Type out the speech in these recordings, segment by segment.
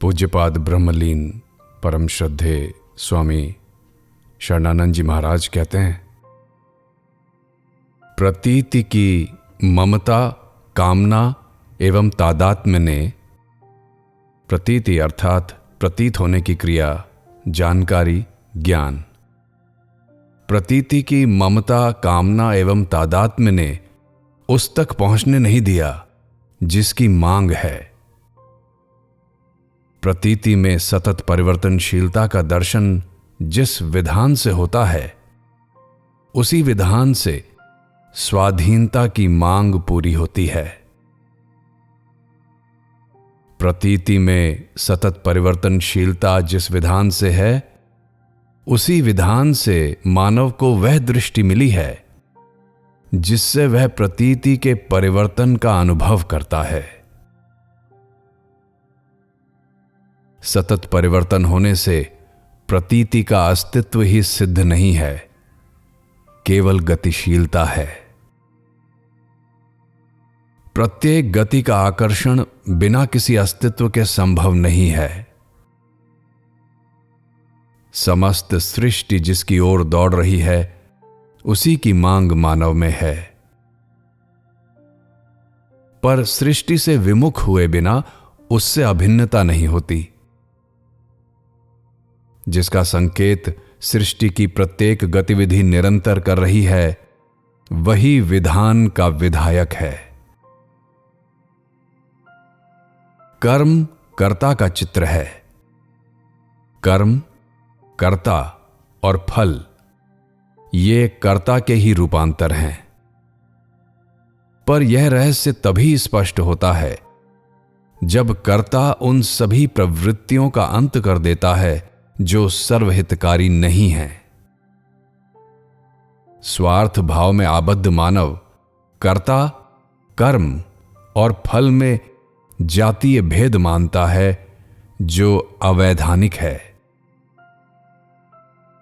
पूज्यपाद ब्रह्मलीन परम श्रद्धे स्वामी शरणानंद जी महाराज कहते हैं, प्रतीति की ममता, कामना एवं तादात्म्य ने, प्रतीति अर्थात प्रतीत होने की क्रिया, जानकारी, ज्ञान। प्रतीति की ममता, कामना एवं तादात्म्य ने उस तक पहुंचने नहीं दिया जिसकी मांग है। प्रतीति में सतत परिवर्तनशीलता का दर्शन जिस विधान से होता है, उसी विधान से स्वाधीनता की मांग पूरी होती है। प्रतीति में सतत परिवर्तनशीलता जिस विधान से है, उसी विधान से मानव को वह दृष्टि मिली है जिससे वह प्रतीति के परिवर्तन का अनुभव करता है। सतत परिवर्तन होने से प्रतीति का अस्तित्व ही सिद्ध नहीं है, केवल गतिशीलता है। प्रत्येक गति का आकर्षण बिना किसी अस्तित्व के संभव नहीं है। समस्त सृष्टि जिसकी ओर दौड़ रही है, उसी की मांग मानव में है। पर सृष्टि से विमुख हुए बिना उससे अभिन्नता नहीं होती, जिसका संकेत सृष्टि की प्रत्येक गतिविधि निरंतर कर रही है, वही विधान का विधायक है। कर्म कर्ता का चित्र है। कर्म, कर्ता और फल, ये कर्ता के ही रूपांतर हैं। पर यह रहस्य तभी स्पष्ट होता है जब कर्ता उन सभी प्रवृत्तियों का अंत कर देता है जो सर्वहितकारी नहीं है। स्वार्थ भाव में आबद्ध मानव कर्ता, कर्म और फल में जातीय भेद मानता है जो अवैधानिक है।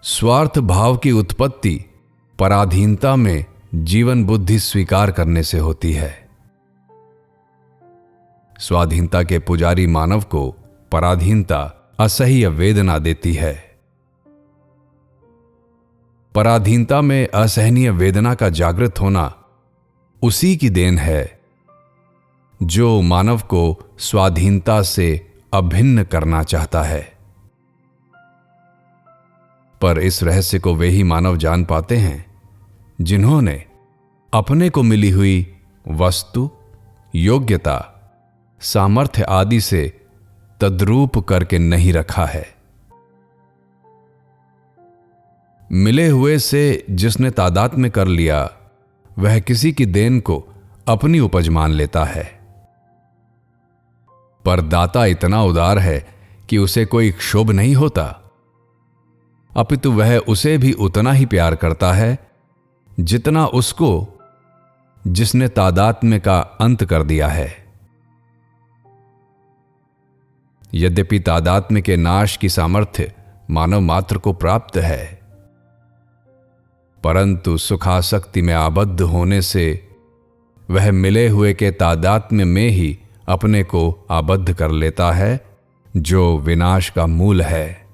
स्वार्थ भाव की उत्पत्ति पराधीनता में जीवन बुद्धि स्वीकार करने से होती है। स्वाधीनता के पुजारी मानव को पराधीनता असह्य वेदना देती है। पराधीनता में असहनीय वेदना का जागृत होना उसी की देन है जो मानव को स्वाधीनता से अभिन्न करना चाहता है। पर इस रहस्य को वे ही मानव जान पाते हैं जिन्होंने अपने को मिली हुई वस्तु, योग्यता, सामर्थ्य आदि से तद्रूप करके नहीं रखा है। मिले हुए से जिसने तादात्म्य कर लिया, वह किसी की देन को अपनी उपज मान लेता है। पर दाता इतना उदार है कि उसे कोई क्षोभ नहीं होता, अपितु वह उसे भी उतना ही प्यार करता है जितना उसको जिसने तादात्म्य का अंत कर दिया है। यद्यपि तादात्म्य के नाश की सामर्थ्य मानव मात्र को प्राप्त है, परंतु सुखासक्ति में आबद्ध होने से वह मिले हुए के तादात्म्य में ही अपने को आबद्ध कर लेता है, जो विनाश का मूल है।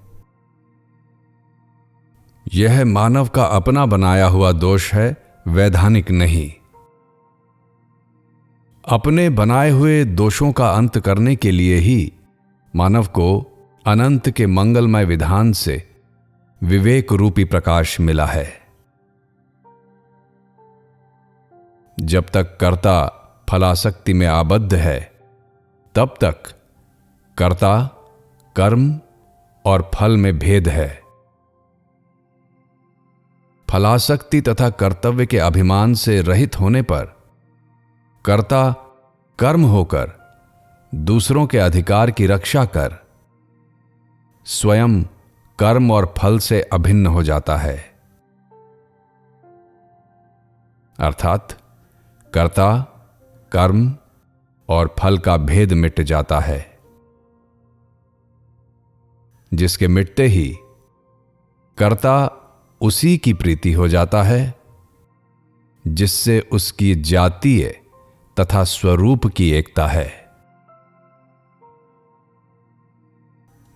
यह मानव का अपना बनाया हुआ दोष है, वैधानिक नहीं। अपने बनाए हुए दोषों का अंत करने के लिए ही मानव को अनंत के मंगलमय विधान से विवेक रूपी प्रकाश मिला है। जब तक कर्ता फलासक्ति में आबद्ध है, तब तक कर्ता, कर्म और फल में भेद है। फलासक्ति तथा कर्तव्य के अभिमान से रहित होने पर कर्ता कर्म होकर दूसरों के अधिकार की रक्षा कर स्वयं कर्म और फल से अभिन्न हो जाता है। अर्थात कर्ता, कर्म और फल का भेद मिट जाता है, जिसके मिटते ही कर्ता उसी की प्रीति हो जाता है जिससे उसकी जातीय तथा स्वरूप की एकता है।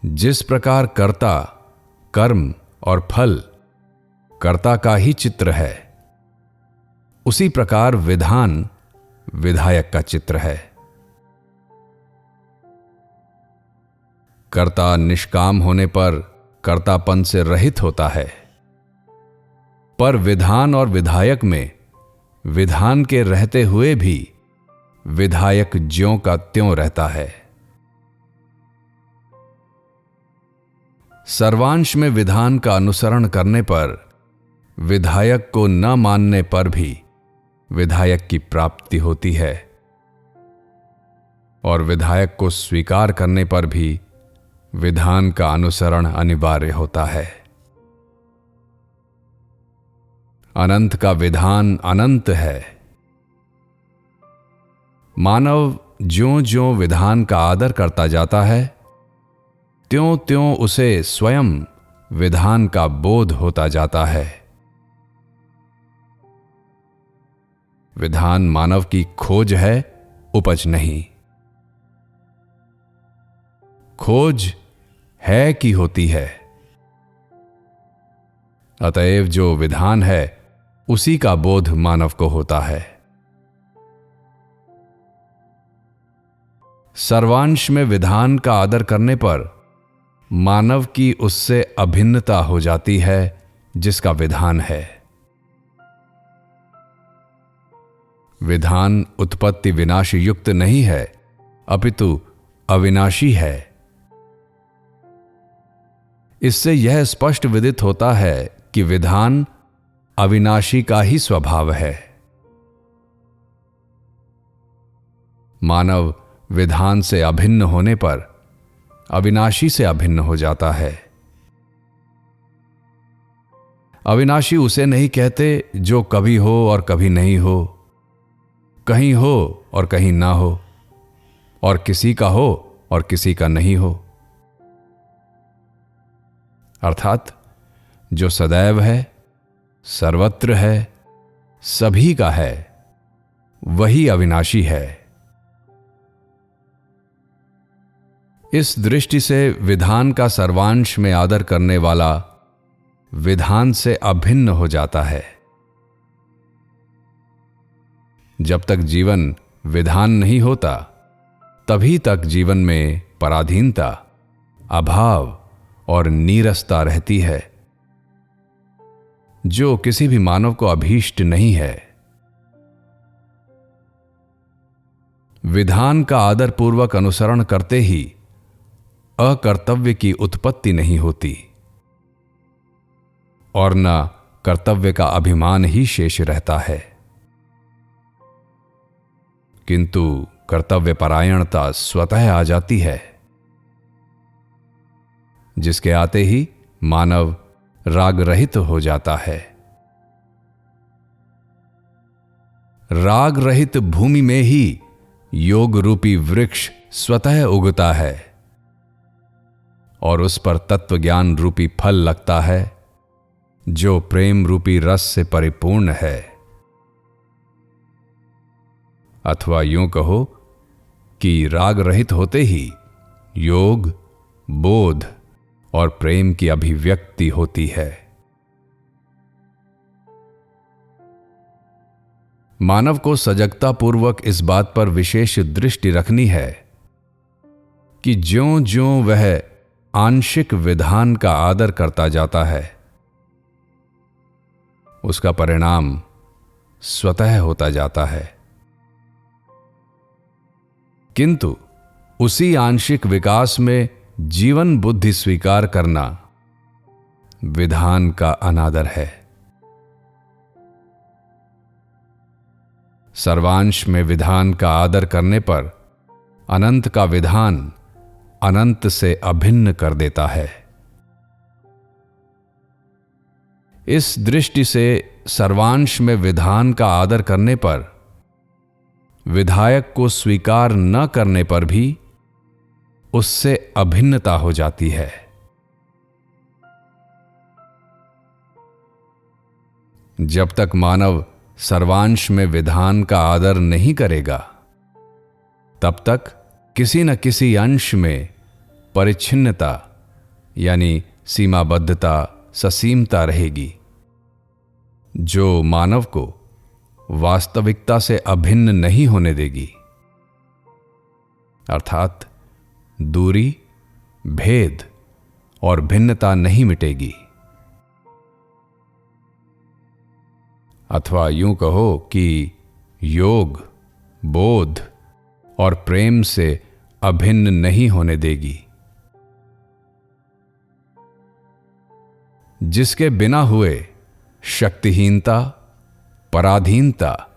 जिस प्रकार कर्ता, कर्म और फल कर्ता का ही चित्र है, उसी प्रकार विधान विधायक का चित्र है। कर्ता निष्काम होने पर कर्तापन से रहित होता है, पर विधान और विधायक में विधान के रहते हुए भी विधायक ज्यों का त्यों रहता है। सर्वांश में विधान का अनुसरण करने पर विधायक को न मानने पर भी विधायक की प्राप्ति होती है, और विधायक को स्वीकार करने पर भी विधान का अनुसरण अनिवार्य होता है। अनंत का विधान अनंत है। मानव ज्यों ज्यों विधान का आदर करता जाता है, त्यों त्यों उसे स्वयं विधान का बोध होता जाता है। विधान मानव की खोज है, उपज नहीं। खोज है कि होती है। अतएव जो विधान है उसी का बोध मानव को होता है। सर्वांश में विधान का आदर करने पर मानव की उससे अभिन्नता हो जाती है, जिसका विधान है। विधान उत्पत्ति विनाश युक्त नहीं है, अपितु अविनाशी है। इससे यह स्पष्ट विदित होता है कि विधान अविनाशी का ही स्वभाव है। मानव विधान से अभिन्न होने पर अविनाशी से अभिन्न हो जाता है। अविनाशी उसे नहीं कहते जो कभी हो और कभी नहीं हो, कहीं हो और कहीं ना हो, और किसी का हो और किसी का नहीं हो। अर्थात जो सदैव है, सर्वत्र है, सभी का है, वही अविनाशी है। इस दृष्टि से विधान का सर्वांश में आदर करने वाला विधान से अभिन्न हो जाता है। जब तक जीवन विधान नहीं होता, तभी तक जीवन में पराधीनता, अभाव और नीरसता रहती है, जो किसी भी मानव को अभीष्ट नहीं है। विधान का आदर पूर्वक अनुसरण करते ही अकर्तव्य की उत्पत्ति नहीं होती, और न कर्तव्य का अभिमान ही शेष रहता है, किंतु कर्तव्य परायणता स्वतः आ जाती है, जिसके आते ही मानव राग रहित हो जाता है। राग रहित भूमि में ही योग रूपी वृक्ष स्वतः उगता है, और उस पर तत्व ज्ञान रूपी फल लगता है, जो प्रेम रूपी रस से परिपूर्ण है। अथवा यूं कहो कि राग रहित होते ही योग, बोध और प्रेम की अभिव्यक्ति होती है। मानव को सजगता पूर्वक इस बात पर विशेष दृष्टि रखनी है कि ज्यों ज्यों वह आंशिक विधान का आदर करता जाता है, उसका परिणाम स्वतः होता जाता है, किंतु उसी आंशिक विकास में जीवन बुद्धि स्वीकार करना विधान का अनादर है। सर्वांश में विधान का आदर करने पर अनंत का विधान अनंत से अभिन्न कर देता है। इस दृष्टि से सर्वांश में विधान का आदर करने पर विधायक को स्वीकार न करने पर भी उससे अभिन्नता हो जाती है। जब तक मानव सर्वांश में विधान का आदर नहीं करेगा, तब तक किसी न किसी अंश में परिच्छिन्नता यानी सीमाबद्धता, ससीमता रहेगी, जो मानव को वास्तविकता से अभिन्न नहीं होने देगी। अर्थात दूरी, भेद और भिन्नता नहीं मिटेगी। अथवा यूं कहो कि योग, बोध और प्रेम से अभिन्न नहीं होने देगी। जिसके बिना हुए शक्तिहीनता, पराधीनता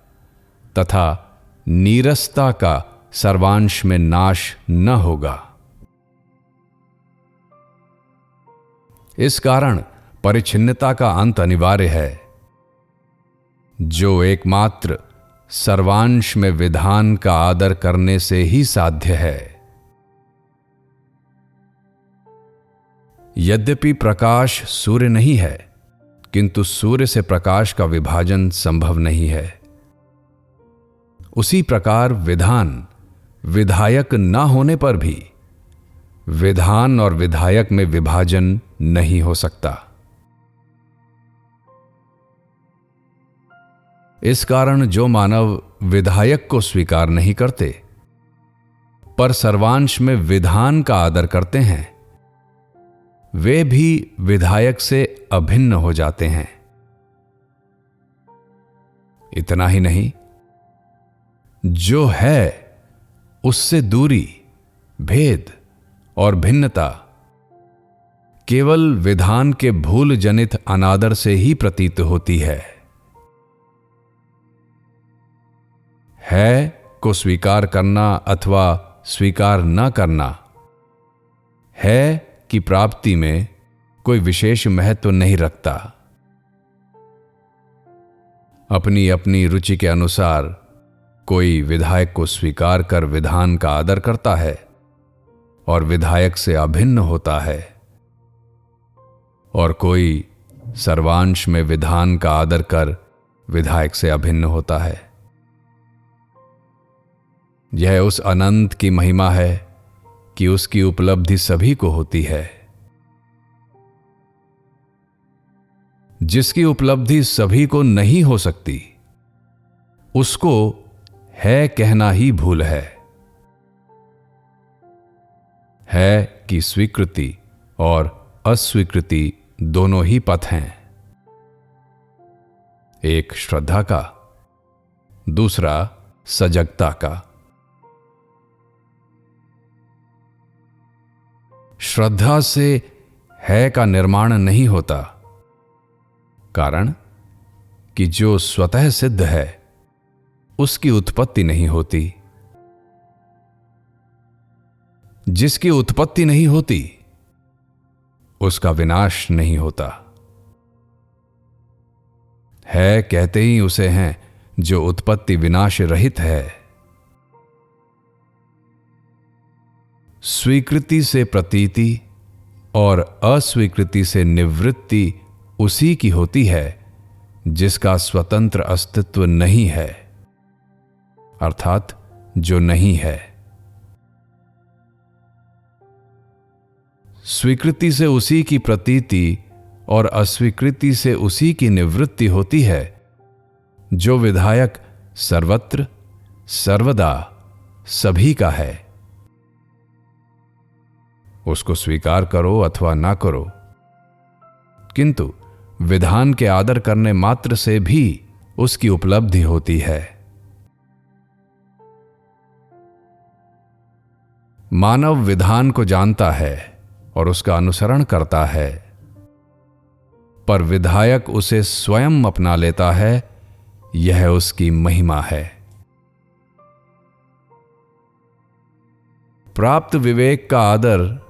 तथा नीरसता का सर्वांश में नाश न होगा। इस कारण परिच्छिन्नता का अंत अनिवार्य है, जो एकमात्र सर्वांश में विधान का आदर करने से ही साध्य है। यद्यपि प्रकाश सूर्य नहीं है, किंतु सूर्य से प्रकाश का विभाजन संभव नहीं है। उसी प्रकार विधान विधायक न होने पर भी विधान और विधायक में विभाजन नहीं हो सकता। इस कारण जो मानव विधायक को स्वीकार नहीं करते, पर सर्वांश में विधान का आदर करते हैं, वे भी विधायक से अभिन्न हो जाते हैं। इतना ही नहीं, जो है उससे दूरी, भेद और भिन्नता केवल विधान के भूल जनित अनादर से ही प्रतीत होती है। को स्वीकार करना अथवा स्वीकार न करना है की प्राप्ति में कोई विशेष महत्व नहीं रखता। अपनी अपनी रुचि के अनुसार कोई विधायक को स्वीकार कर विधान का आदर करता है और विधायक से अभिन्न होता है, और कोई सर्वांश में विधान का आदर कर विधायक से अभिन्न होता है। यह उस अनंत की महिमा है कि उसकी उपलब्धि सभी को होती है। जिसकी उपलब्धि सभी को नहीं हो सकती, उसको है कहना ही भूल है कि स्वीकृति और अस्वीकृति दोनों ही पथ हैं, एक श्रद्धा का, दूसरा सजगता का। श्रद्धा से है का निर्माण नहीं होता, कारण कि जो स्वतः सिद्ध है उसकी उत्पत्ति नहीं होती। जिसकी उत्पत्ति नहीं होती उसका विनाश नहीं होता। है कहते ही उसे हैं जो उत्पत्ति विनाश रहित है। स्वीकृति से प्रतीति और अस्वीकृति से निवृत्ति उसी की होती है जिसका स्वतंत्र अस्तित्व नहीं है, अर्थात जो नहीं है। स्वीकृति से उसी की प्रतीति और अस्वीकृति से उसी की निवृत्ति होती है जो विधायक सर्वत्र सर्वदा सभी का है। उसको स्वीकार करो अथवा ना करो, किंतु विधान के आदर करने मात्र से भी उसकी उपलब्धि होती है। मानव विधान को जानता है और उसका अनुसरण करता है, पर विधायक उसे स्वयं अपना लेता है, यह उसकी महिमा है। प्राप्त विवेक का आदर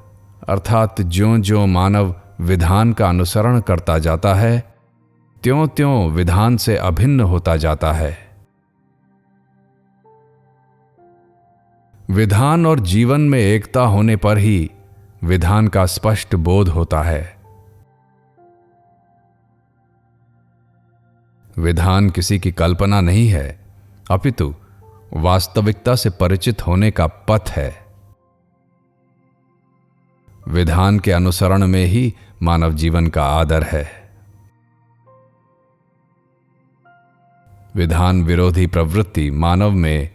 अर्थात ज्यों-ज्यों मानव विधान का अनुसरण करता जाता है, त्यों-त्यों विधान से अभिन्न होता जाता है। विधान और जीवन में एकता होने पर ही विधान का स्पष्ट बोध होता है। विधान किसी की कल्पना नहीं है, अपितु वास्तविकता से परिचित होने का पथ है। विधान के अनुसरण में ही मानव जीवन का आदर है। विधान विरोधी प्रवृत्ति मानव में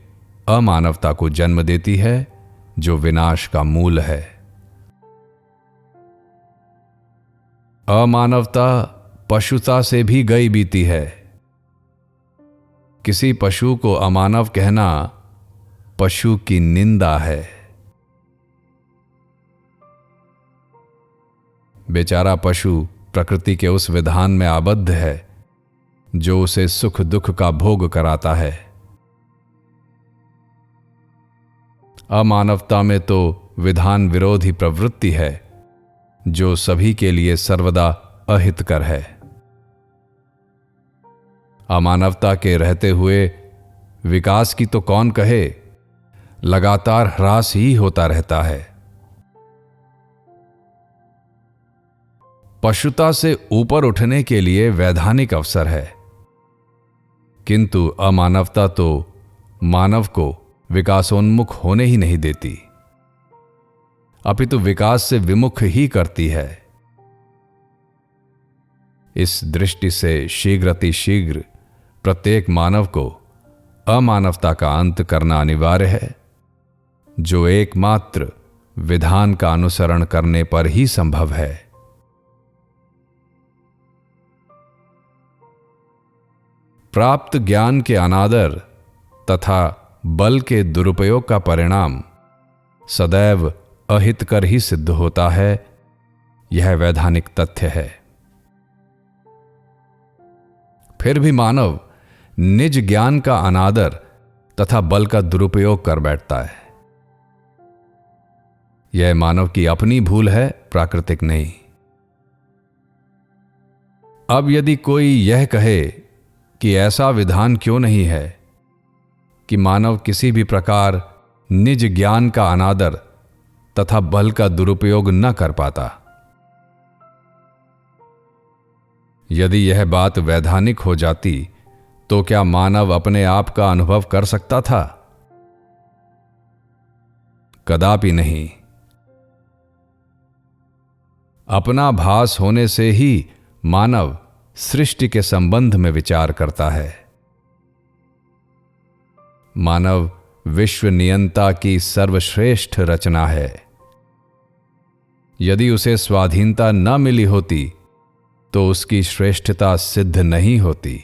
अमानवता को जन्म देती है, जो विनाश का मूल है। अमानवता पशुता से भी गई बीती है। किसी पशु को अमानव कहना पशु की निंदा है। बेचारा पशु प्रकृति के उस विधान में आबद्ध है जो उसे सुख दुख का भोग कराता है। अमानवता में तो विधान विरोधी प्रवृत्ति है, जो सभी के लिए सर्वदा अहितकर है। अमानवता के रहते हुए विकास की तो कौन कहे, लगातार ह्रास ही होता रहता है। पशुता से ऊपर उठने के लिए वैधानिक अवसर है, किंतु अमानवता तो मानव को विकासोन्मुख होने ही नहीं देती, अपितु विकास से विमुख ही करती है। इस दृष्टि से शीघ्रातिशीघ्र प्रत्येक मानव को अमानवता का अंत करना अनिवार्य है, जो एकमात्र विधान का अनुसरण करने पर ही संभव है। प्राप्त ज्ञान के अनादर तथा बल के दुरुपयोग का परिणाम सदैव अहितकर ही सिद्ध होता है, यह वैधानिक तथ्य है। फिर भी मानव निज ज्ञान का अनादर तथा बल का दुरुपयोग कर बैठता है। यह मानव की अपनी भूल है, प्राकृतिक नहीं। अब यदि कोई यह कहे कि ऐसा विधान क्यों नहीं है कि मानव किसी भी प्रकार निज ज्ञान का अनादर तथा बल का दुरुपयोग न कर पाता, यदि यह बात वैधानिक हो जाती तो क्या मानव अपने आप का अनुभव कर सकता था? कदापि नहीं। अपना भास होने से ही मानव सृष्टि के संबंध में विचार करता है। मानव विश्व नियंता की सर्वश्रेष्ठ रचना है। यदि उसे स्वाधीनता न मिली होती तो उसकी श्रेष्ठता सिद्ध नहीं होती।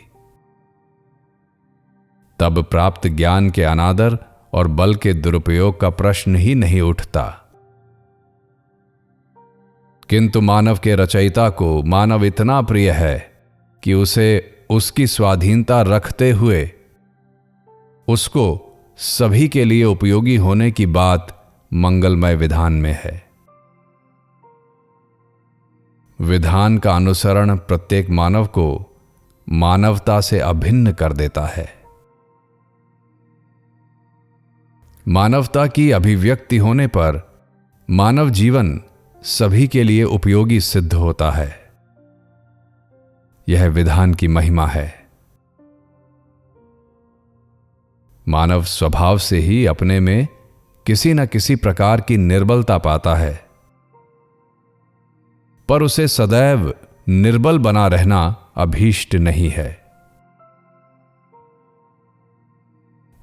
तब प्राप्त ज्ञान के अनादर और बल के दुरुपयोग का प्रश्न ही नहीं उठता। किंतु मानव के रचयिता को मानव इतना प्रिय है कि उसे उसकी स्वाधीनता रखते हुए उसको सभी के लिए उपयोगी होने की बात मंगलमय विधान में है। विधान का अनुसरण प्रत्येक मानव को मानवता से अभिन्न कर देता है। मानवता की अभिव्यक्ति होने पर मानव जीवन सभी के लिए उपयोगी सिद्ध होता है। यह विधान की महिमा है। मानव स्वभाव से ही अपने में किसी न किसी प्रकार की निर्बलता पाता है, पर उसे सदैव निर्बल बना रहना अभीष्ट नहीं है।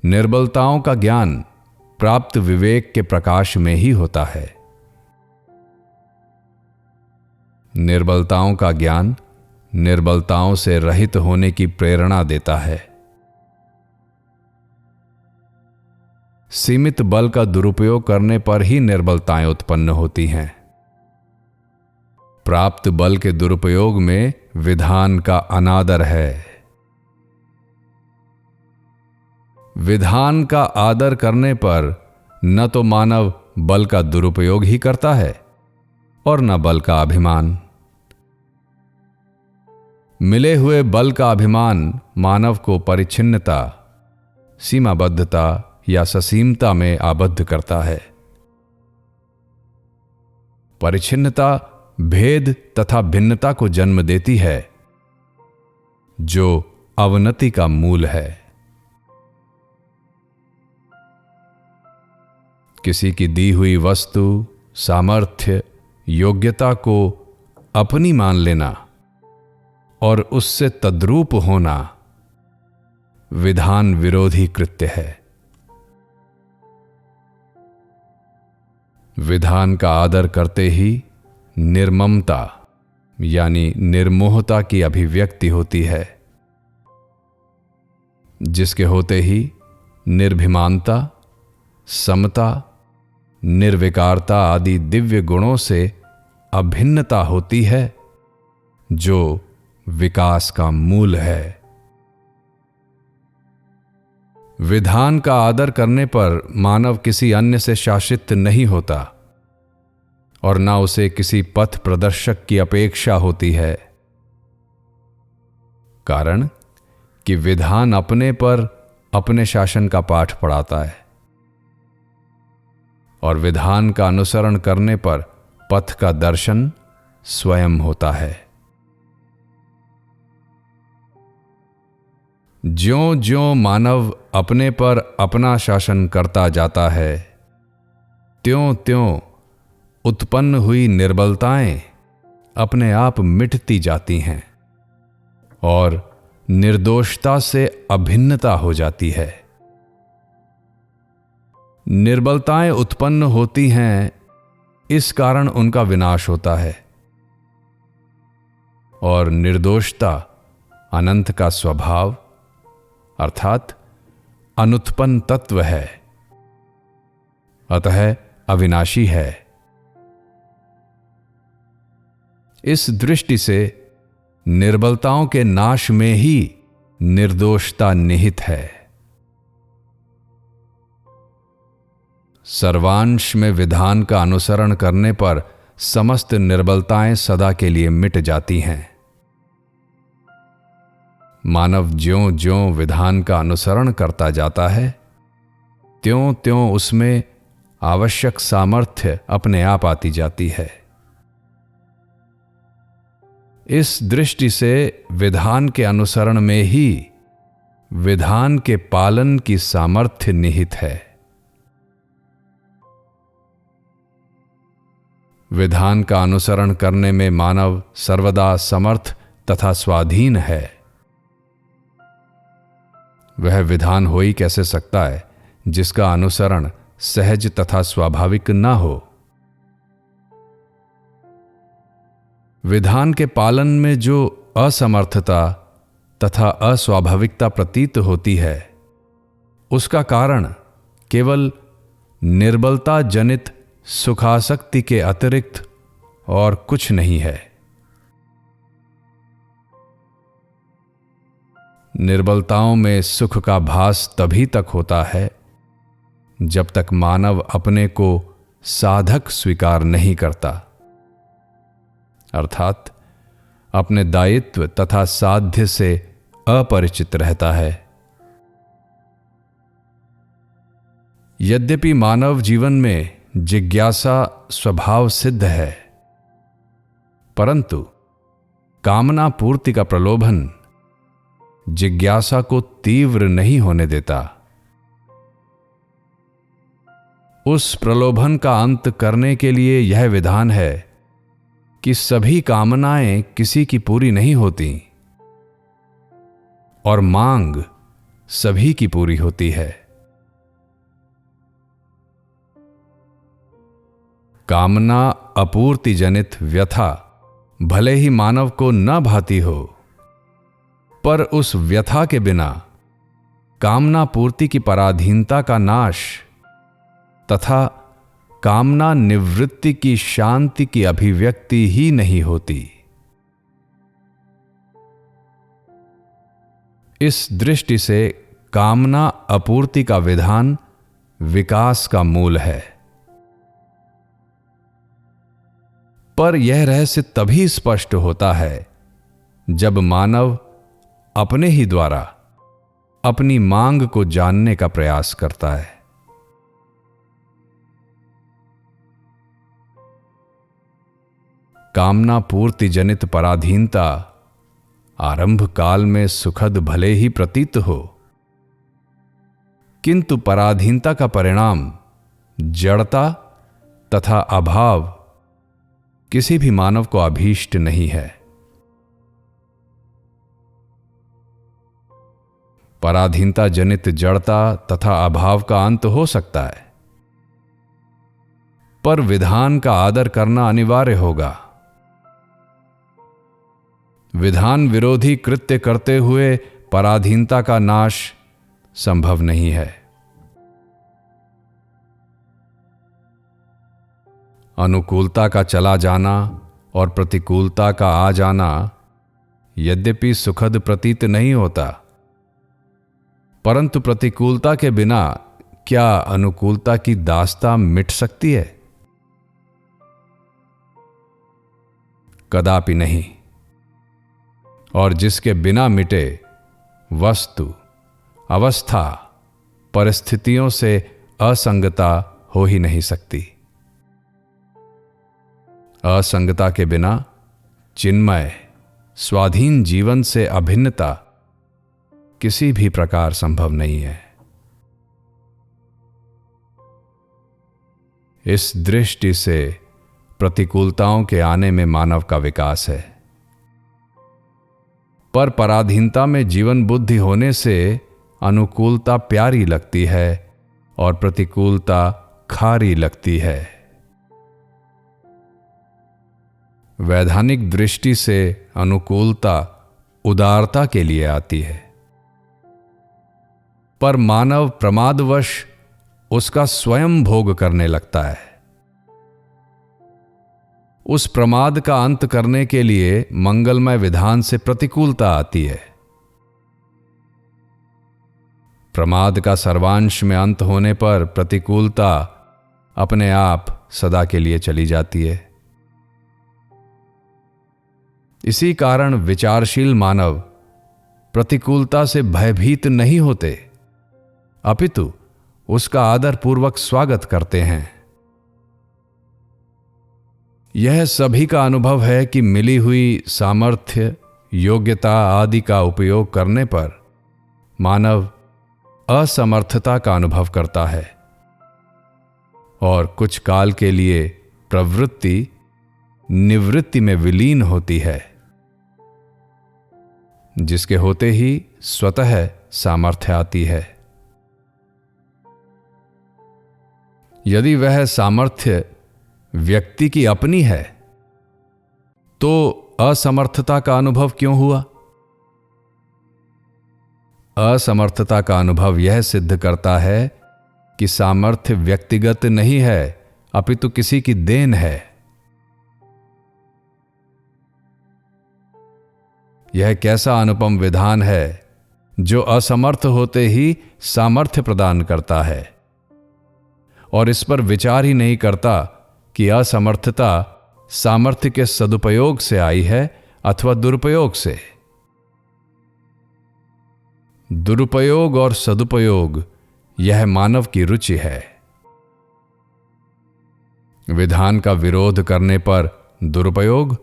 निर्बलताओं का ज्ञान प्राप्त विवेक के प्रकाश में ही होता है। निर्बलताओं का ज्ञान निर्बलताओं से रहित होने की प्रेरणा देता है। सीमित बल का दुरुपयोग करने पर ही निर्बलताएं उत्पन्न होती हैं। प्राप्त बल के दुरुपयोग में विधान का अनादर है। विधान का आदर करने पर न तो मानव बल का दुरुपयोग ही करता है और न बल का अभिमान। मिले हुए बल का अभिमान मानव को परिच्छिन्नता, सीमाबद्धता या ससीमता में आबद्ध करता है। परिच्छिन्नता भेद तथा भिन्नता को जन्म देती है, जो अवनति का मूल है। किसी की दी हुई वस्तु, सामर्थ्य योग्यता को अपनी मान लेना और उससे तद्रूप होना विधान विरोधी कृत्य है। विधान का आदर करते ही निर्ममता यानी निर्मोहता की अभिव्यक्ति होती है, जिसके होते ही निर्भिमानता, समता, निर्विकारता आदि दिव्य गुणों से अभिन्नता होती है, जो विकास का मूल है। विधान का आदर करने पर मानव किसी अन्य से शासित नहीं होता और न उसे किसी पथ प्रदर्शक की अपेक्षा होती है, कारण कि विधान अपने पर अपने शासन का पाठ पढ़ाता है और विधान का अनुसरण करने पर पथ का दर्शन स्वयं होता है। ज्यों-ज्यों मानव अपने पर अपना शासन करता जाता है, त्यों-त्यों उत्पन्न हुई निर्बलताएं अपने आप मिटती जाती हैं और निर्दोषता से अभिन्नता हो जाती है। निर्बलताएं उत्पन्न होती हैं, इस कारण उनका विनाश होता है और निर्दोषता अनंत का स्वभाव अर्थात अनुत्पन्न तत्व है, अतः अविनाशी है। इस दृष्टि से निर्बलताओं के नाश में ही निर्दोषता निहित है। सर्वांश में विधान का अनुसरण करने पर समस्त निर्बलताएं सदा के लिए मिट जाती हैं। मानव ज्यों-ज्यों विधान का अनुसरण करता जाता है, त्यों-त्यों उसमें आवश्यक सामर्थ्य अपने आप आती जाती है। इस दृष्टि से विधान के अनुसरण में ही विधान के पालन की सामर्थ्य निहित है। विधान का अनुसरण करने में मानव सर्वदा समर्थ तथा स्वाधीन है। वह विधान हो ही कैसे सकता है जिसका अनुसरण सहज तथा स्वाभाविक न हो। विधान के पालन में जो असमर्थता तथा अस्वाभाविकता प्रतीत होती है, उसका कारण केवल निर्बलता जनित सुखासक्ति के अतिरिक्त और कुछ नहीं है। निर्बलताओं में सुख का भास तभी तक होता है जब तक मानव अपने को साधक स्वीकार नहीं करता, अर्थात अपने दायित्व तथा साध्य से अपरिचित रहता है। यद्यपि मानव जीवन में जिज्ञासा स्वभाव सिद्ध है, परंतु कामना पूर्ति का प्रलोभन जिज्ञासा को तीव्र नहीं होने देता। उस प्रलोभन का अंत करने के लिए यह विधान है कि सभी कामनाएं किसी की पूरी नहीं होती और मांग सभी की पूरी होती है। कामना अपूर्ति जनित व्यथा भले ही मानव को न भाती हो, पर उस व्यथा के बिना कामना पूर्ति की पराधीनता का नाश तथा कामना निवृत्ति की शांति की अभिव्यक्ति ही नहीं होती। इस दृष्टि से कामना अपूर्ति का विधान विकास का मूल है। पर यह रहस्य तभी स्पष्ट होता है जब मानव अपने ही द्वारा अपनी मांग को जानने का प्रयास करता है। कामना पूर्ति जनित पराधीनता आरंभ काल में सुखद भले ही प्रतीत हो, किंतु पराधीनता का परिणाम जड़ता तथा अभाव किसी भी मानव को अभीष्ट नहीं है। पराधीनता जनित जड़ता तथा अभाव का अंत हो सकता है, पर विधान का आदर करना अनिवार्य होगा। विधान विरोधी कृत्य करते हुए पराधीनता का नाश संभव नहीं है। अनुकूलता का चला जाना और प्रतिकूलता का आ जाना यद्यपि सुखद प्रतीत नहीं होता, परंतु प्रतिकूलता के बिना क्या अनुकूलता की दास्तां मिट सकती है? कदापि नहीं। और जिसके बिना मिटे वस्तु, अवस्था, परिस्थितियों से असंगता हो ही नहीं सकती। असंगता के बिना चिन्मय स्वाधीन जीवन से अभिन्नता किसी भी प्रकार संभव नहीं है। इस दृष्टि से प्रतिकूलताओं के आने में मानव का विकास है, पर पराधीनता में जीवन बुद्धि होने से अनुकूलता प्यारी लगती है और प्रतिकूलता खारी लगती है। वैधानिक दृष्टि से अनुकूलता उदारता के लिए आती है, पर मानव प्रमादवश उसका स्वयं भोग करने लगता है। उस प्रमाद का अंत करने के लिए मंगलमय विधान से प्रतिकूलता आती है। प्रमाद का सर्वांश में अंत होने पर प्रतिकूलता अपने आप सदा के लिए चली जाती है। इसी कारण विचारशील मानव प्रतिकूलता से भयभीत नहीं होते, अपितु उसका आदरपूर्वक स्वागत करते हैं। यह सभी का अनुभव है कि मिली हुई सामर्थ्य, योग्यता आदि का उपयोग करने पर मानव असमर्थता का अनुभव करता है और कुछ काल के लिए प्रवृत्ति निवृत्ति में विलीन होती है, जिसके होते ही स्वतः सामर्थ्य आती है। यदि वह सामर्थ्य व्यक्ति की अपनी है तो असमर्थता का अनुभव क्यों हुआ? असमर्थता का अनुभव यह सिद्ध करता है कि सामर्थ्य व्यक्तिगत नहीं है, अपितु किसी की देन है। यह कैसा अनुपम विधान है जो असमर्थ होते ही सामर्थ्य प्रदान करता है और इस पर विचार ही नहीं करता कि असमर्थता सामर्थ्य के सदुपयोग से आई है अथवा दुरुपयोग से। दुरुपयोग और सदुपयोग यह मानव की रुचि है। विधान का विरोध करने पर दुरुपयोग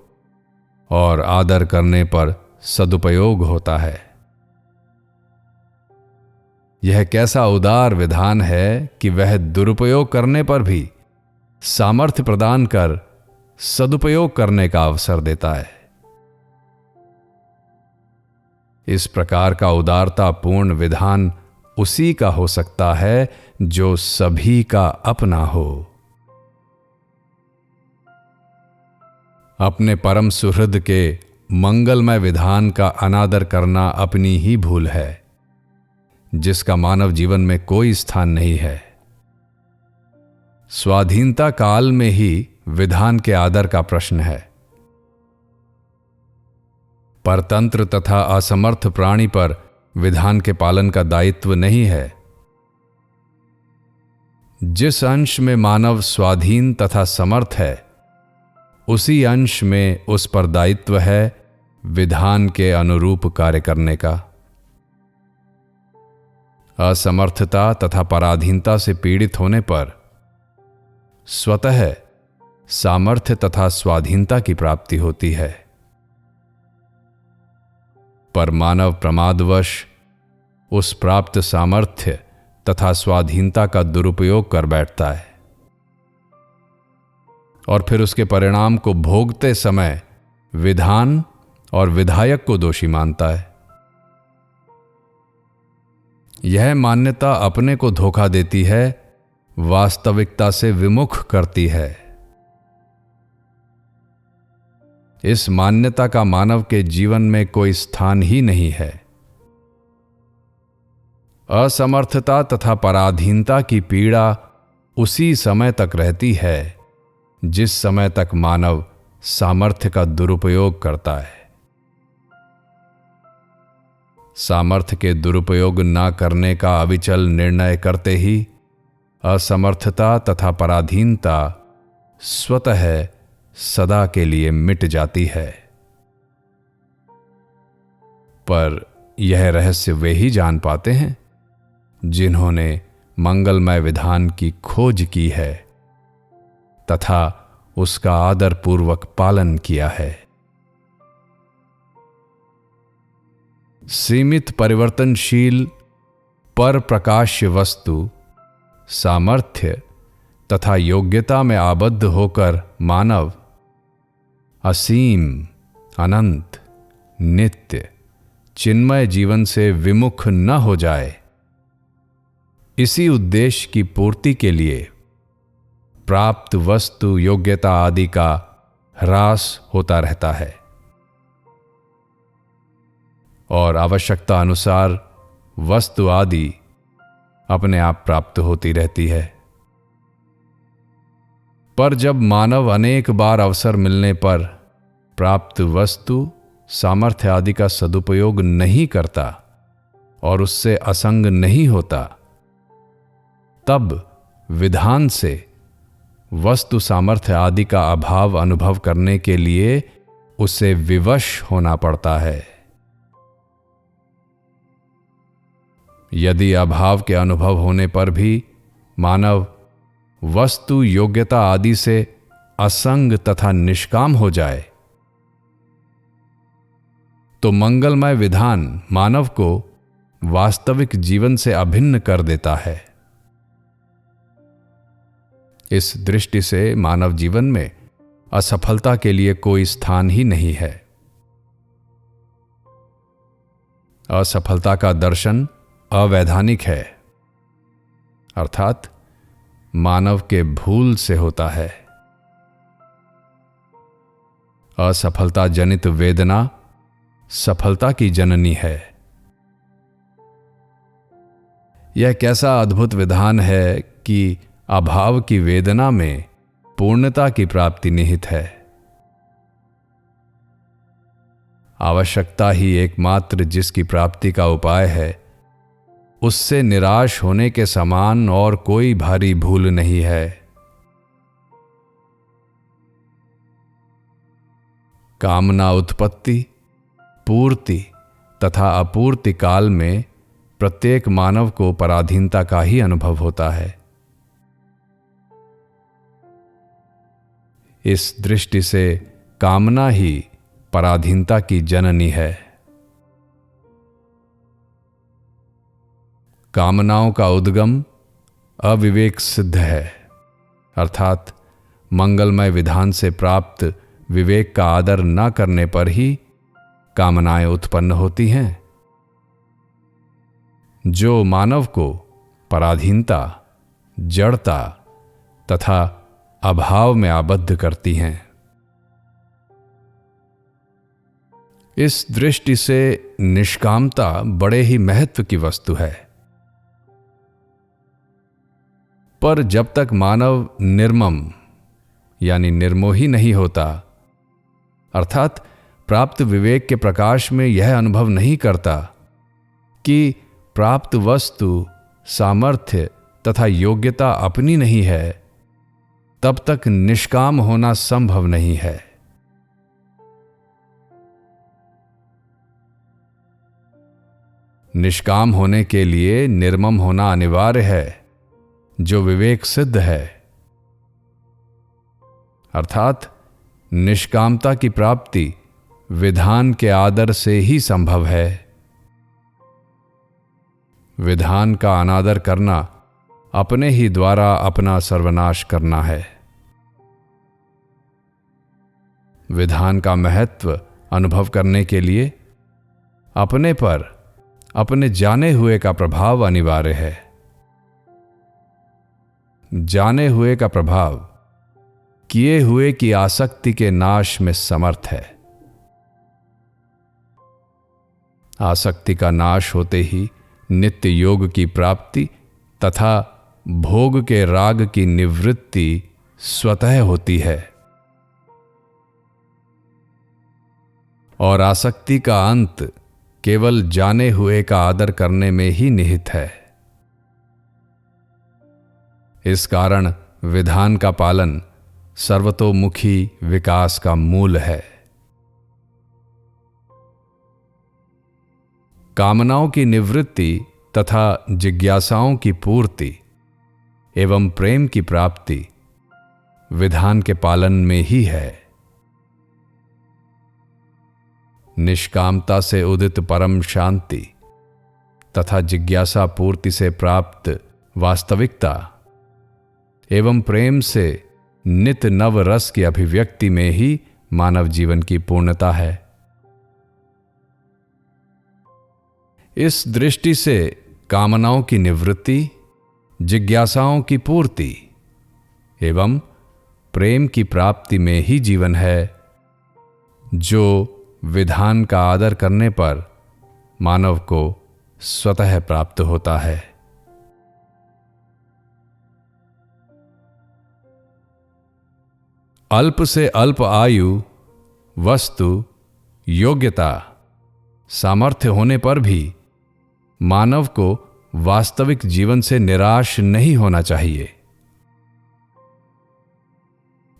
और आदर करने पर सदुपयोग होता है। यह कैसा उदार विधान है कि वह दुरुपयोग करने पर भी सामर्थ्य प्रदान कर सदुपयोग करने का अवसर देता है। इस प्रकार का उदारतापूर्ण विधान उसी का हो सकता है जो सभी का अपना हो। अपने परम सुहृद के मंगलमय विधान का अनादर करना अपनी ही भूल है, जिसका मानव जीवन में कोई स्थान नहीं है। स्वाधीनता काल में ही विधान के आदर का प्रश्न है। परतंत्र तथा असमर्थ प्राणी पर विधान के पालन का दायित्व नहीं है। जिस अंश में मानव स्वाधीन तथा समर्थ है, उसी अंश में उस पर दायित्व है विधान के अनुरूप कार्य करने का। असमर्थता तथा पराधीनता से पीड़ित होने पर स्वतः सामर्थ्य तथा स्वाधीनता की प्राप्ति होती है, पर मानव प्रमादवश उस प्राप्त सामर्थ्य तथा स्वाधीनता का दुरुपयोग कर बैठता है और फिर उसके परिणाम को भोगते समय विधान और विधायक को दोषी मानता है। यह मान्यता अपने को धोखा देती है, वास्तविकता से विमुख करती है। इस मान्यता का मानव के जीवन में कोई स्थान ही नहीं है। असमर्थता तथा पराधीनता की पीड़ा उसी समय तक रहती है जिस समय तक मानव सामर्थ्य का दुरुपयोग करता है। सामर्थ्य के दुरुपयोग न करने का अविचल निर्णय करते ही असमर्थता तथा पराधीनता स्वतः सदा के लिए मिट जाती है। पर यह रहस्य वे ही जान पाते हैं जिन्होंने मंगलमय विधान की खोज की है तथा उसका आदरपूर्वक पालन किया है। सीमित परिवर्तनशील पर प्रकाश्य वस्तु सामर्थ्य तथा योग्यता में आबद्ध होकर मानव असीम, अनंत, नित्य, चिन्मय जीवन से विमुख न हो जाए, इसी उद्देश्य की पूर्ति के लिए प्राप्त वस्तु योग्यता आदि का ह्रास होता रहता है और आवश्यकता अनुसार वस्तु आदि अपने आप प्राप्त होती रहती है। पर जब मानव अनेक बार अवसर मिलने पर प्राप्त वस्तु सामर्थ्य आदि का सदुपयोग नहीं करता और उससे असंग नहीं होता, तब विधान से वस्तु सामर्थ्य आदि का अभाव अनुभव करने के लिए उसे विवश होना पड़ता है। यदि अभाव के अनुभव होने पर भी मानव वस्तु योग्यता आदि से असंग तथा निष्काम हो जाए, तो मंगलमय विधान मानव को वास्तविक जीवन से अभिन्न कर देता है। इस दृष्टि से मानव जीवन में असफलता के लिए कोई स्थान ही नहीं है। असफलता का दर्शन अवैधानिक है, अर्थात मानव के भूल से होता है। असफलता जनित वेदना सफलता की जननी है। यह कैसा अद्भुत विधान है कि अभाव की वेदना में पूर्णता की प्राप्ति निहित है। आवश्यकता ही एकमात्र जिसकी प्राप्ति का उपाय है, उससे निराश होने के समान और कोई भारी भूल नहीं है। कामना उत्पत्ति, पूर्ति तथा अपूर्ति काल में प्रत्येक मानव को पराधीनता का ही अनुभव होता है। इस दृष्टि से कामना ही पराधीनता की जननी है। कामनाओं का उद्गम अविवेक सिद्ध है, अर्थात मंगलमय विधान से प्राप्त विवेक का आदर न करने पर ही कामनाएं उत्पन्न होती हैं, जो मानव को पराधीनता, जड़ता तथा अभाव में आबद्ध करती हैं। इस दृष्टि से निष्कामता बड़े ही महत्व की वस्तु है। पर जब तक मानव निर्मम यानी निर्मोही नहीं होता, अर्थात प्राप्त विवेक के प्रकाश में यह अनुभव नहीं करता कि प्राप्त वस्तु सामर्थ्य तथा योग्यता अपनी नहीं है, तब तक निष्काम होना संभव नहीं है। निष्काम होने के लिए निर्मम होना अनिवार्य है, जो विवेक सिद्ध है, अर्थात निष्कामता की प्राप्ति विधान के आदर से ही संभव है। विधान का अनादर करना अपने ही द्वारा अपना सर्वनाश करना है। विधान का महत्व अनुभव करने के लिए अपने पर अपने जाने हुए का प्रभाव अनिवार्य है। जाने हुए का प्रभाव किए हुए की आसक्ति के नाश में समर्थ है। आसक्ति का नाश होते ही नित्य योग की प्राप्ति तथा भोग के राग की निवृत्ति स्वतः होती है और आसक्ति का अंत केवल जाने हुए का आदर करने में ही निहित है। इस कारण विधान का पालन सर्वतोमुखी विकास का मूल है। कामनाओं की निवृत्ति तथा जिज्ञासाओं की पूर्ति एवं प्रेम की प्राप्ति विधान के पालन में ही है। निष्कामता से उदित परम शांति तथा जिज्ञासा पूर्ति से प्राप्त वास्तविकता एवं प्रेम से नित नव रस की अभिव्यक्ति में ही मानव जीवन की पूर्णता है। इस दृष्टि से कामनाओं की निवृत्ति, जिज्ञासाओं की पूर्ति एवं प्रेम की प्राप्ति में ही जीवन है, जो विधान का आदर करने पर मानव को स्वतः प्राप्त होता है। अल्प से अल्प आयु, वस्तु, योग्यता, सामर्थ्य होने पर भी मानव को वास्तविक जीवन से निराश नहीं होना चाहिए।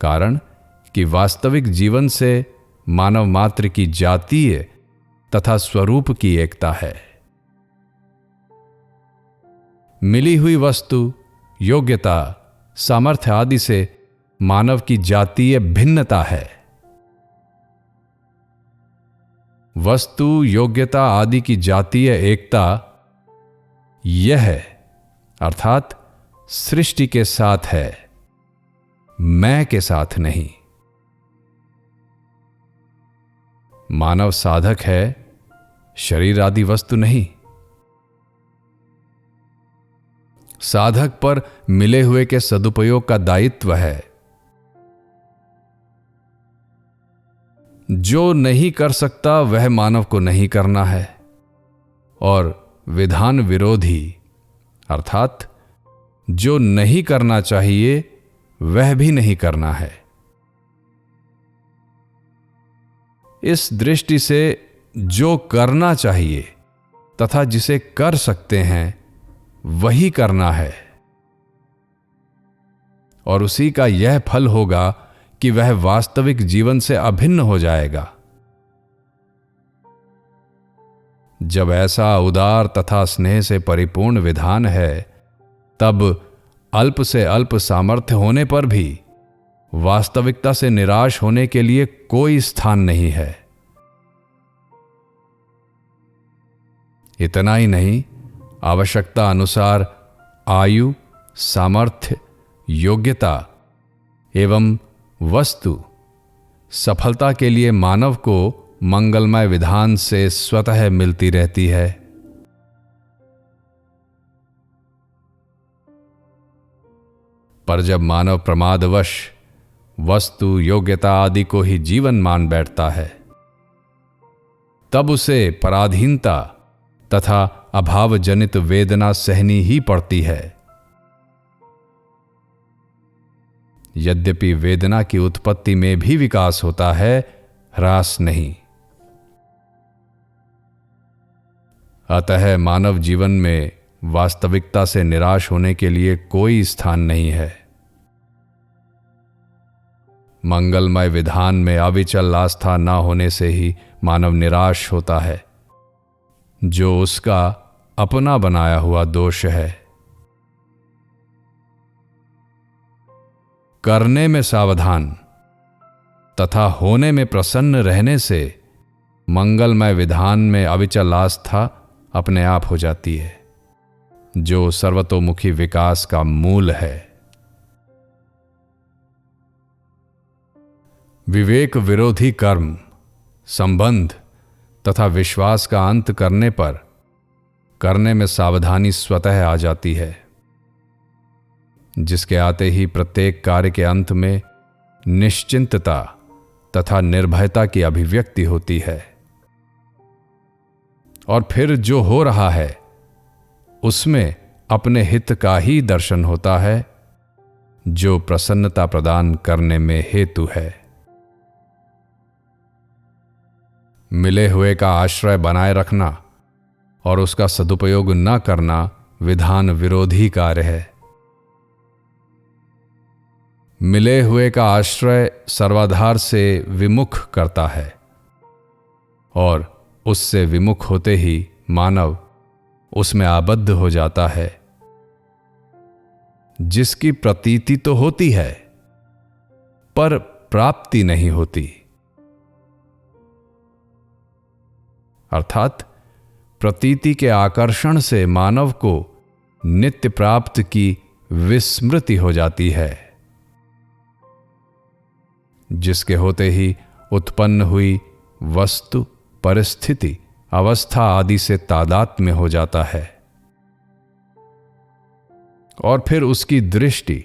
कारण कि वास्तविक जीवन से मानव मात्र की जातीय तथा स्वरूप की एकता है। मिली हुई वस्तु, योग्यता, सामर्थ्य आदि से मानव की जातीय भिन्नता है। वस्तु, योग्यता आदि की जातीय एकता यह अर्थात सृष्टि के साथ है, मैं के साथ नहीं। मानव साधक है, शरीर आदि वस्तु नहीं। साधक पर मिले हुए के सदुपयोग का दायित्व है। जो नहीं कर सकता वह मानव को नहीं करना है और विधान विरोधी अर्थात जो नहीं करना चाहिए वह भी नहीं करना है। इस दृष्टि से जो करना चाहिए तथा जिसे कर सकते हैं वही करना है और उसी का यह फल होगा कि वह वास्तविक जीवन से अभिन्न हो जाएगा। जब ऐसा उदार तथा स्नेह से परिपूर्ण विधान है, तब अल्प से अल्प सामर्थ्य होने पर भी वास्तविकता से निराश होने के लिए कोई स्थान नहीं है। इतना ही नहीं, आवश्यकता अनुसार आयु, सामर्थ्य, योग्यता एवं वस्तु सफलता के लिए मानव को मंगलमय विधान से स्वतः मिलती रहती है। पर जब मानव प्रमादवश वस्तु, योग्यता आदि को ही जीवन मान बैठता है, तब उसे पराधीनता तथा अभाव जनित वेदना सहनी ही पड़ती है। यद्यपि वेदना की उत्पत्ति में भी विकास होता है, ह्रास नहीं। अतः मानव जीवन में वास्तविकता से निराश होने के लिए कोई स्थान नहीं है। मंगलमय विधान में अविचल आस्था न होने से ही मानव निराश होता है, जो उसका अपना बनाया हुआ दोष है। करने में सावधान तथा होने में प्रसन्न रहने से मंगलमय विधान में अविचल आस्था अपने आप हो जाती है, जो सर्वतोमुखी विकास का मूल है। विवेक विरोधी कर्म, संबंध तथा विश्वास का अंत करने पर करने में सावधानी स्वतः आ जाती है, जिसके आते ही प्रत्येक कार्य के अंत में निश्चिंतता तथा निर्भयता की अभिव्यक्ति होती है। और फिर जो हो रहा है उसमें अपने हित का ही दर्शन होता है, जो प्रसन्नता प्रदान करने में हेतु है। मिले हुए का आश्रय बनाए रखना और उसका सदुपयोग न करना विधान विरोधी कार्य है। मिले हुए का आश्रय सर्वाधार से विमुख करता है और उससे विमुख होते ही मानव उसमें आबद्ध हो जाता है, जिसकी प्रतीति तो होती है पर प्राप्ति नहीं होती। अर्थात प्रतीति के आकर्षण से मानव को नित्य प्राप्त की विस्मृति हो जाती है, जिसके होते ही उत्पन्न हुई वस्तु, परिस्थिति, अवस्था आदि से तादात्म्य हो जाता है और फिर उसकी दृष्टि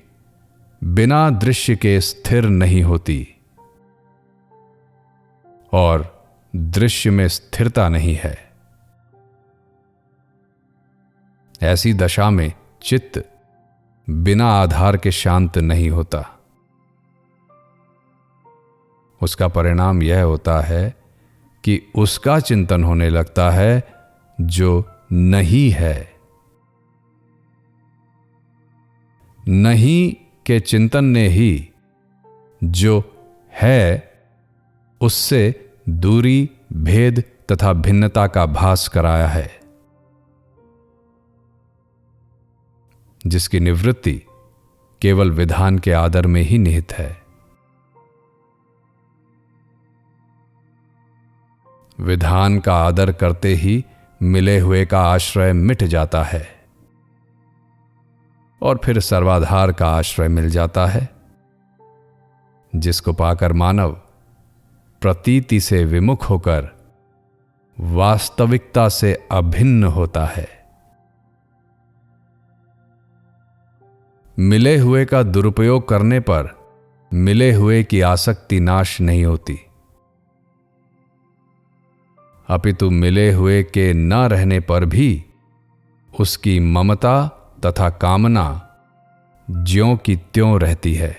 बिना दृश्य के स्थिर नहीं होती और दृश्य में स्थिरता नहीं है। ऐसी दशा में चित्त बिना आधार के शांत नहीं होता। उसका परिणाम यह होता है कि उसका चिंतन होने लगता है जो नहीं है। नहीं के चिंतन ने ही जो है उससे दूरी, भेद तथा भिन्नता का भास कराया है, जिसकी निवृत्ति केवल विधान के आदर में ही निहित है। विधान का आदर करते ही मिले हुए का आश्रय मिट जाता है और फिर सर्वाधार का आश्रय मिल जाता है, जिसको पाकर मानव प्रतीति से विमुख होकर वास्तविकता से अभिन्न होता है। मिले हुए का दुरुपयोग करने पर मिले हुए की आसक्ति नाश नहीं होती, अपितु मिले हुए के न रहने पर भी उसकी ममता तथा कामना ज्यों की त्यों रहती है।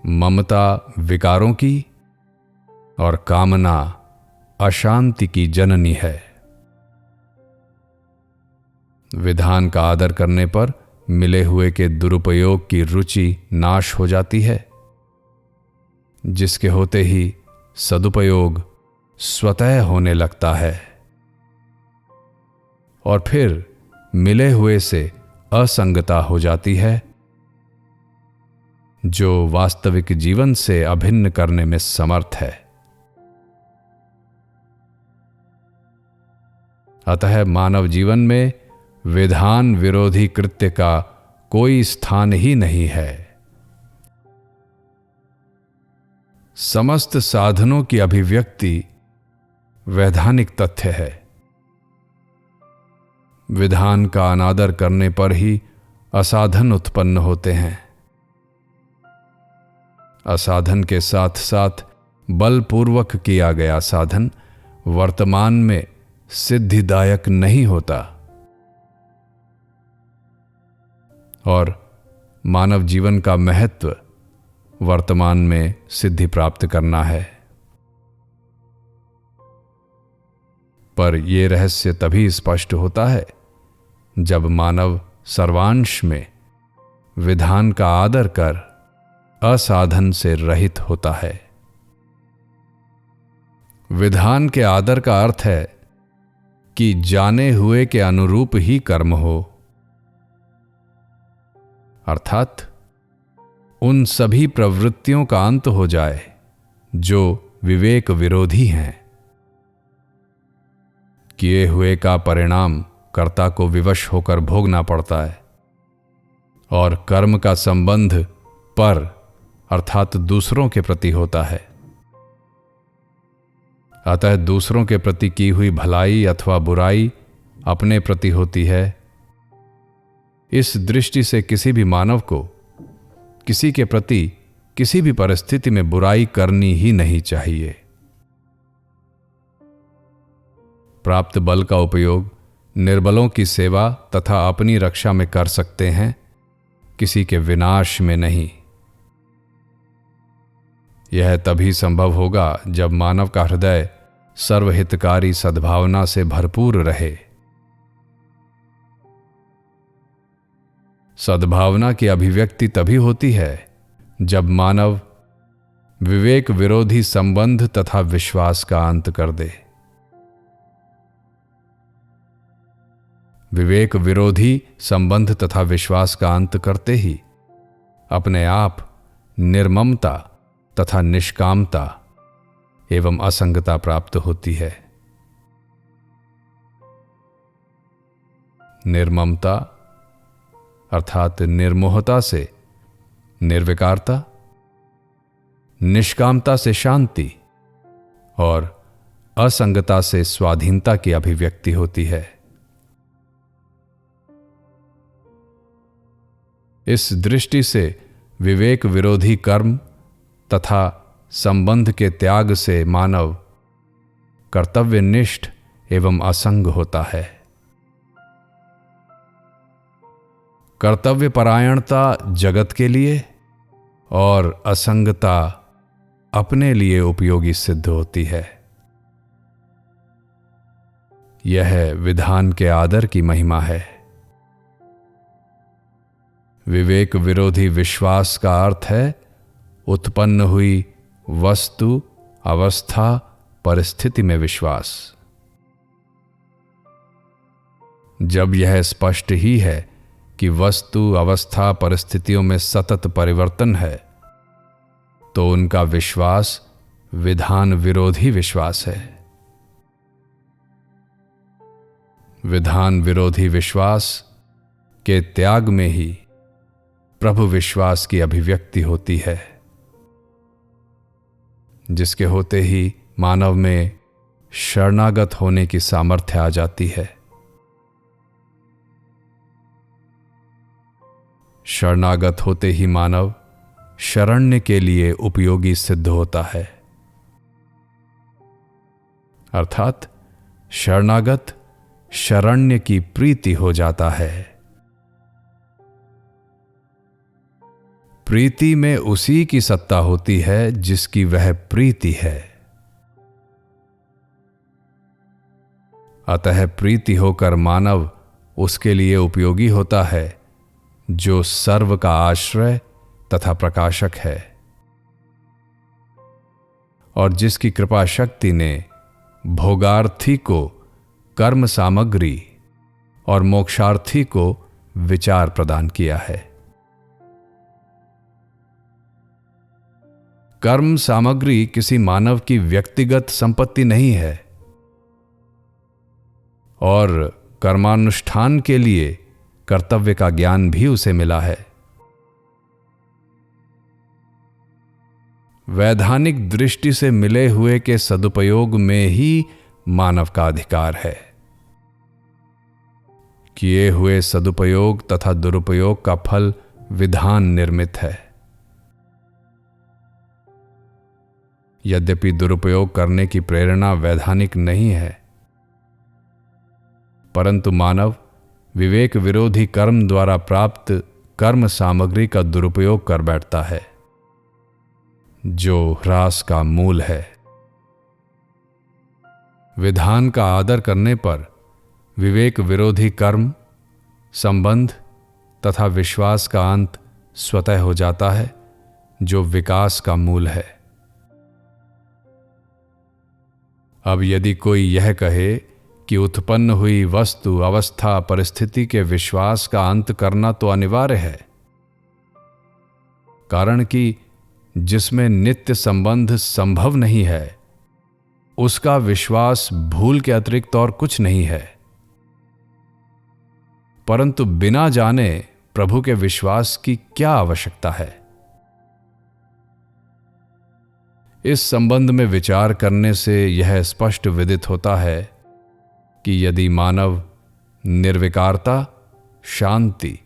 ममता विकारों की और कामना अशांति की जननी है। विधान का आदर करने पर मिले हुए के दुरुपयोग की रुचि नाश हो जाती है, जिसके होते ही सदुपयोग स्वतः होने लगता है और फिर मिले हुए से असंगता हो जाती है, जो वास्तविक जीवन से अभिन्न करने में समर्थ है। अतः मानव जीवन में विधान विरोधी कृत्य का कोई स्थान ही नहीं है। समस्त साधनों की अभिव्यक्ति वैधानिक तथ्य है। विधान का अनादर करने पर ही असाधन उत्पन्न होते हैं। असाधन के साथ साथ बलपूर्वक किया गया साधन वर्तमान में सिद्धिदायक नहीं होता और मानव जीवन का महत्व वर्तमान में सिद्धि प्राप्त करना है। पर यह रहस्य तभी स्पष्ट होता है जब मानव सर्वांश में विधान का आदर कर असाधन से रहित होता है। विधान के आदर का अर्थ है कि जाने हुए के अनुरूप ही कर्म हो, अर्थात उन सभी प्रवृत्तियों का अंत हो जाए जो विवेक विरोधी हैं। किए हुए का परिणाम कर्ता को विवश होकर भोगना पड़ता है और कर्म का संबंध पर अर्थात दूसरों के प्रति होता है। अतः दूसरों के प्रति की हुई भलाई अथवा बुराई अपने प्रति होती है। इस दृष्टि से किसी भी मानव को किसी के प्रति किसी भी परिस्थिति में बुराई करनी ही नहीं चाहिए। प्राप्त बल का उपयोग निर्बलों की सेवा तथा अपनी रक्षा में कर सकते हैं, किसी के विनाश में नहीं। यह तभी संभव होगा जब मानव का हृदय सर्वहितकारी सद्भावना से भरपूर रहे। सद्भावना की अभिव्यक्ति तभी होती है जब मानव विवेक विरोधी संबंध तथा विश्वास का अंत कर दे। विवेक विरोधी संबंध तथा विश्वास का अंत करते ही अपने आप निर्ममता तथा निष्कामता एवं असंगता प्राप्त होती है। निर्ममता अर्थात निर्मोहता से निर्विकारता, निष्कामता से शांति और असंगता से स्वाधीनता की अभिव्यक्ति होती है। इस दृष्टि से विवेक विरोधी कर्म तथा संबंध के त्याग से मानव कर्तव्यनिष्ठ एवं असंग होता है। कर्तव्यपरायणता जगत के लिए और असंगता अपने लिए उपयोगी सिद्ध होती है। यह विधान के आदर की महिमा है। विवेक विरोधी विश्वास का अर्थ है उत्पन्न हुई वस्तु, अवस्था, परिस्थिति में विश्वास। जब यह स्पष्ट ही है कि वस्तु, अवस्था, परिस्थितियों में सतत परिवर्तन है, तो उनका विश्वास विधान विरोधी विश्वास है। विधान विरोधी विश्वास के त्याग में ही प्रभु विश्वास की अभिव्यक्ति होती है, जिसके होते ही मानव में शरणागत होने की सामर्थ्य आ जाती है। शरणागत होते ही मानव शरण्य के लिए उपयोगी सिद्ध होता है। अर्थात शरणागत शरण्य की प्रीति हो जाता है। प्रीति में उसी की सत्ता होती है जिसकी वह प्रीति है। अतः प्रीति होकर मानव उसके लिए उपयोगी होता है जो सर्व का आश्रय तथा प्रकाशक है और जिसकी कृपा शक्ति ने भोगार्थी को कर्म सामग्री और मोक्षार्थी को विचार प्रदान किया है। कर्म सामग्री किसी मानव की व्यक्तिगत संपत्ति नहीं है और कर्मानुष्ठान के लिए कर्तव्य का ज्ञान भी उसे मिला है। वैधानिक दृष्टि से मिले हुए के सदुपयोग में ही मानव का अधिकार है। किए हुए सदुपयोग तथा दुरुपयोग का फल विधान निर्मित है। यद्यपि दुरुपयोग करने की प्रेरणा वैधानिक नहीं है, परंतु मानव विवेक विरोधी कर्म द्वारा प्राप्त कर्म सामग्री का दुरुपयोग कर बैठता है, जो ह्रास का मूल है। विधान का आदर करने पर विवेक विरोधी कर्म, संबंध तथा विश्वास का अंत स्वतः हो जाता है, जो विकास का मूल है। अब यदि कोई यह कहे कि उत्पन्न हुई वस्तु, अवस्था, परिस्थिति के विश्वास का अंत करना तो अनिवार्य है, कारण कि जिसमें नित्य संबंध संभव नहीं है, उसका विश्वास भूल के अतिरिक्त और कुछ नहीं है। परंतु बिना जाने प्रभु के विश्वास की क्या आवश्यकता है? इस संबंध में विचार करने से यह स्पष्ट विदित होता है कि यदि मानव निर्विकारता, शांति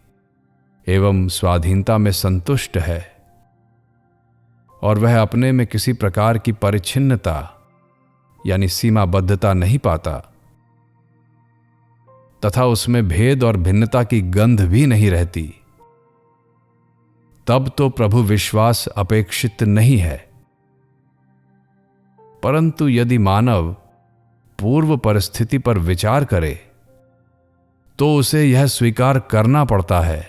एवं स्वाधीनता में संतुष्ट है और वह अपने में किसी प्रकार की परिच्छिन्नता यानी सीमाबद्धता नहीं पाता तथा उसमें भेद और भिन्नता की गंध भी नहीं रहती, तब तो प्रभु विश्वास अपेक्षित नहीं है। परंतु यदि मानव पूर्व परिस्थिति पर विचार करे तो उसे यह स्वीकार करना पड़ता है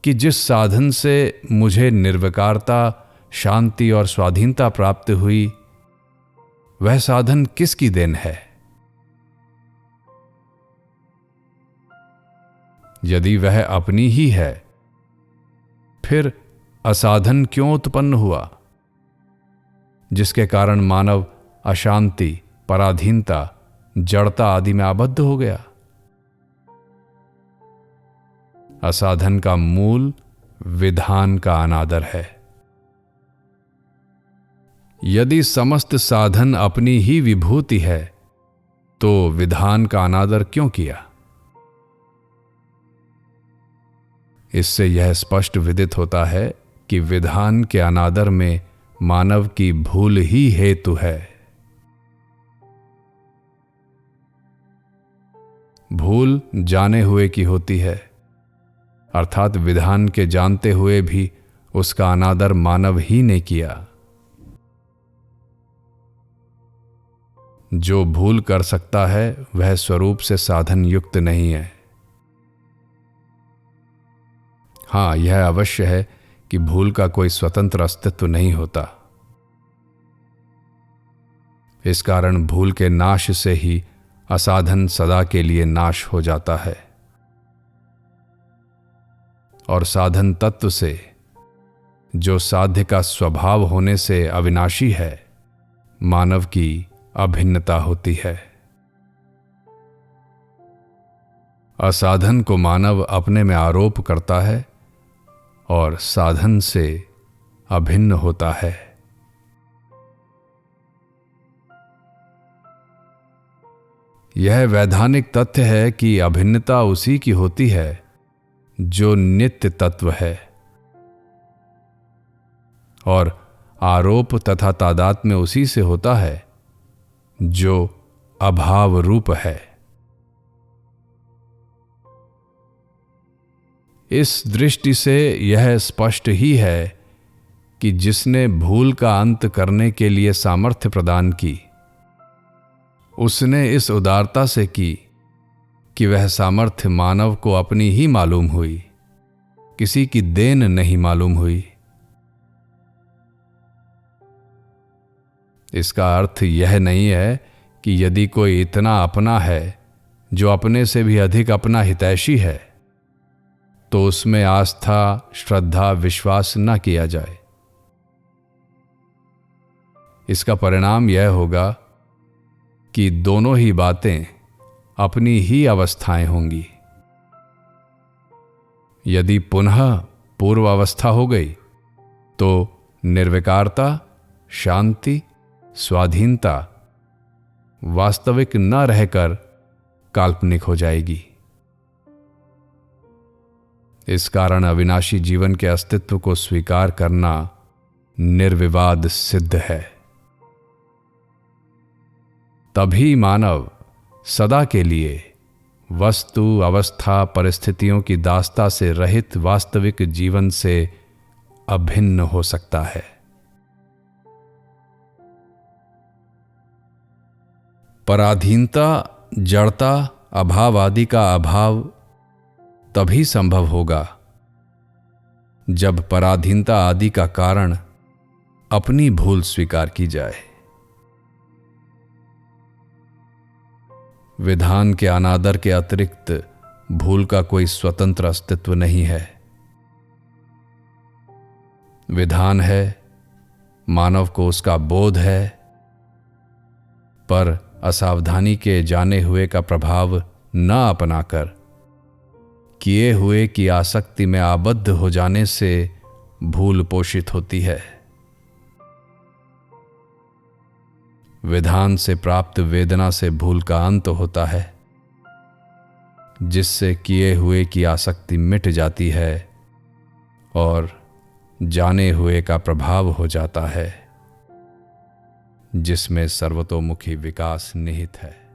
कि जिस साधन से मुझे निर्विकारता, शांति और स्वाधीनता प्राप्त हुई, वह साधन किसकी देन है? यदि वह अपनी ही है, फिर असाधन क्यों उत्पन्न हुआ, जिसके कारण मानव अशांति, पराधीनता, जड़ता आदि में आबद्ध हो गया? असाधन का मूल विधान का अनादर है। यदि समस्त साधन अपनी ही विभूति है, तो विधान का अनादर क्यों किया? इससे यह स्पष्ट विदित होता है कि विधान के अनादर में मानव की भूल ही हेतु है। भूल जाने हुए की होती है, अर्थात विधान के जानते हुए भी उसका अनादर मानव ही ने किया। जो भूल कर सकता है वह स्वरूप से साधन युक्त नहीं है। हां, यह अवश्य है कि भूल का कोई स्वतंत्र अस्तित्व नहीं होता। इस कारण भूल के नाश से ही असाधन सदा के लिए नाश हो जाता है और साधन तत्व से, जो साध्य का स्वभाव होने से अविनाशी है, मानव की अभिन्नता होती है। असाधन को मानव अपने में आरोप करता है और साधन से अभिन्न होता है। यह वैधानिक तथ्य है कि अभिन्नता उसी की होती है जो नित्य तत्व है, और आरोप तथा तादात्म्य उसी से होता है जो अभाव रूप है। इस दृष्टि से यह स्पष्ट ही है कि जिसने भूल का अंत करने के लिए सामर्थ्य प्रदान की, उसने इस उदारता से की कि वह सामर्थ्य मानव को अपनी ही मालूम हुई, किसी की देन नहीं मालूम हुई। इसका अर्थ यह नहीं है कि यदि कोई इतना अपना है जो अपने से भी अधिक अपना हितैषी है, तो उसमें आस्था, श्रद्धा, विश्वास न किया जाए। इसका परिणाम यह होगा कि दोनों ही बातें अपनी ही अवस्थाएं होंगी। यदि पुनः पूर्व अवस्था हो गई तो निर्विकारता, शांति, स्वाधीनता वास्तविक न रहकर काल्पनिक हो जाएगी। इस कारण अविनाशी जीवन के अस्तित्व को स्वीकार करना निर्विवाद सिद्ध है। तभी मानव सदा के लिए वस्तु, अवस्था, परिस्थितियों की दास्ता से रहित वास्तविक जीवन से अभिन्न हो सकता है। पराधीनता, जड़ता, अभाव आदि का अभाव तभी संभव होगा जब पराधीनता आदि का कारण अपनी भूल स्वीकार की जाए। विधान के अनादर के अतिरिक्त भूल का कोई स्वतंत्र अस्तित्व नहीं है। विधान है, मानव को उसका बोध है, पर असावधानी के जाने हुए का प्रभाव न अपनाकर किए हुए की आसक्ति में आबद्ध हो जाने से भूल पोषित होती है। विधान से प्राप्त वेदना से भूल का अंत होता है, जिससे किए हुए की आसक्ति मिट जाती है और जाने हुए का प्रभाव हो जाता है, जिसमें सर्वतोमुखी विकास निहित है।